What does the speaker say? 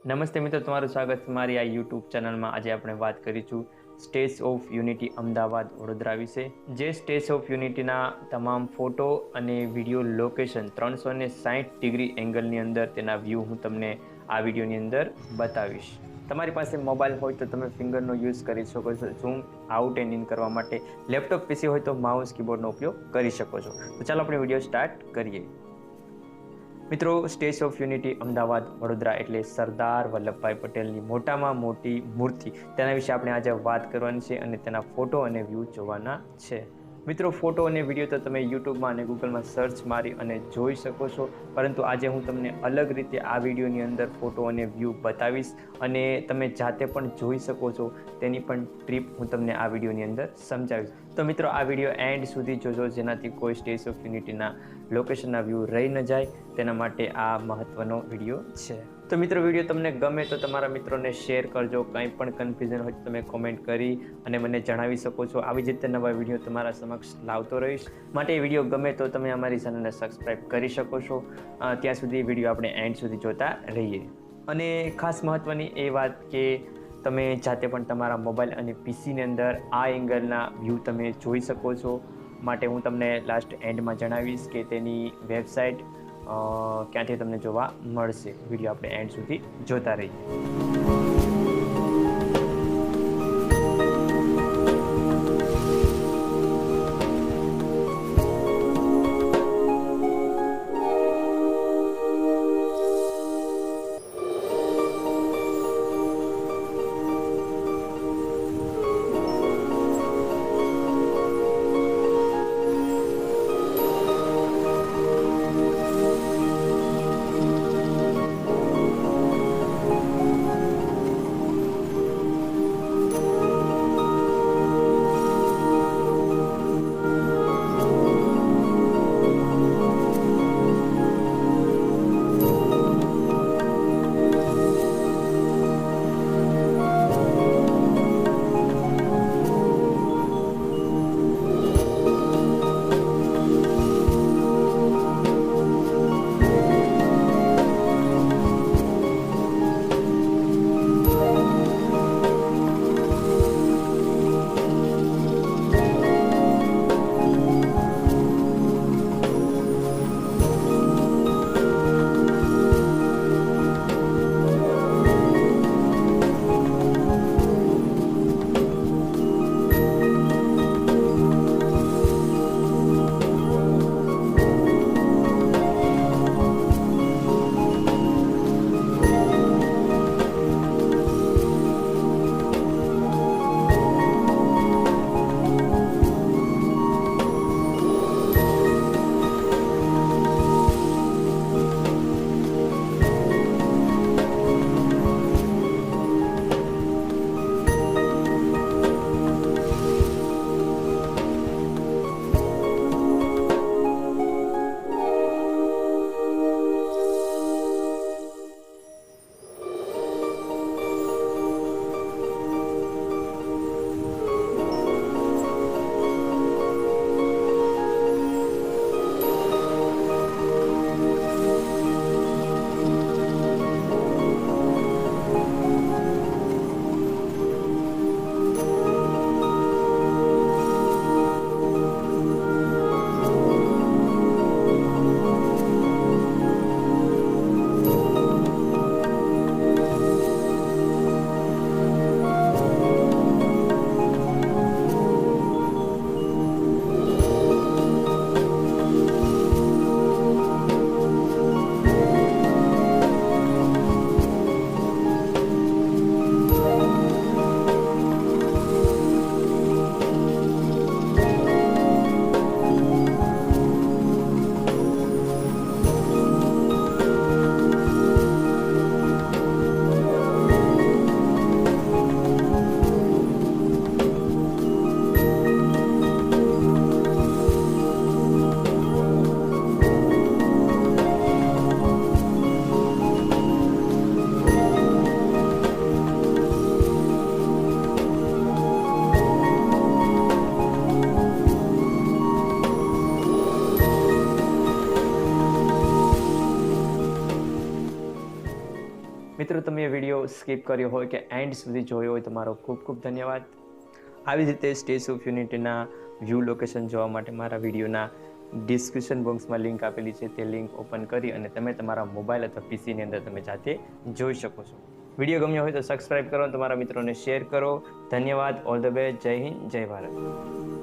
નમસ્તે મિત્રો, તમારું સ્વાગત છે મારી આ યુટ્યુબ ચેનલમાં. આજે આપણે વાત કરીશું statue of unity Ahmedabad Vadodara વિશે. જે સ્ટેચ્યુ ઓફ યુનિટીના તમામ ફોટો અને વિડીયો લોકેશન 360 ડિગ્રી એંગલની અંદર તેના વ્યૂ હું તમને આ વિડીયોની અંદર બતાવીશ. તમારી પાસે મોબાઈલ હોય તો તમે ફિંગરનો યુઝ કરી શકો છો ઝૂમ આઉટ એન્ડ ઇન કરવા માટે. લેપટોપ પીસી હોય તો માઉસ કીબોર્ડનો ઉપયોગ કરી શકો છો. તો ચાલો આપણે વિડીયો સ્ટાર્ટ કરીએ. મિત્રો, statue of unity Ahmedabad Vadodara એટલે સરદાર વલ્લભભાઈ પટેલની મોટામાં મોટી મૂર્તિ. તેના વિશે આપણે આજે વાત કરવાની છે અને તેના ફોટો અને વ્યૂ જોવાના છે. મિત્રો, ફોટો અને વિડીયો તો તમે યુટ્યુબમાં અને ગૂગલમાં સર્ચ મારી અને જોઈ શકો છો, પરંતુ આજે હું તમને અલગ રીતે આ વિડીયોની અંદર ફોટો અને વ્યૂ બતાવીશ અને તમે જાતે પણ જોઈ શકો છો. તેની પણ ટ્રીપ હું તમને આ વિડીયોની અંદર સમજાવીશ. તો મિત્રો, આ વિડીયો એન્ડ સુધી જોજો, જેનાથી કોઈ સ્ટેચ્યુ ઓફ યુનિટીના લોકેશનના વ્યૂ રહી ન જાય. તેના માટે આ મહત્વનો વિડીયો છે. તો મિત્રો, વિડીયો તમને ગમે તો તમારા મિત્રોને શેર કરજો. કંઈ પણ કન્ફ્યુઝન હોય તો તમે કોમેન્ટ કરી અને મને જણાવી શકો છો. આવી જ રીતે નવા વિડીયો તમારા સમક્ષ લાવતો રહીશ. માટે વિડીયો ગમે તો તમે અમારી ચેનલને સબસ્ક્રાઈબ કરી શકો છો. ત્યાં સુધી વિડીયો આપણે એન્ડ સુધી જોતા રહીએ. અને ખાસ મહત્વની એ વાત કે તમે જાતે પણ તમારા મોબાઈલ અને પીસીની અંદર આ એંગલના વ્યૂ તમે જોઈ શકો છો. માટે હું તમને લાસ્ટ એન્ડમાં જણાવીશ કે તેની વેબસાઇટ ક્યાંથી તમને જોવા મળશે. વિડીયો આપણે એન્ડ સુધી જોતા રહીએ. મિત્રો, તમે વિડીયો સ્કીપ કર્યો હોય કે એન્ડ સુધી જોયો હોય તમારો ખૂબ ખૂબ ધન્યવાદ. આવી જ રીતે સ્ટેચ્યુ ઓફ યુનિટીના વ્યૂ લોકેશન જોવા માટે મારા વિડીયોના ડિસ્ક્રિપ્શન બોક્સમાં લિંક આપેલી છે, તે લિંક ઓપન કરી અને તમે તમારા મોબાઈલ અથવા પીસીની અંદર તમે જાતે જોઈ શકો છો. વિડીયો ગમ્યો હોય તો સબસ્ક્રાઇબ કરો, તમારા મિત્રોને શેર કરો. ધન્યવાદ. All the best. જય હિન્દ, જય ભારત.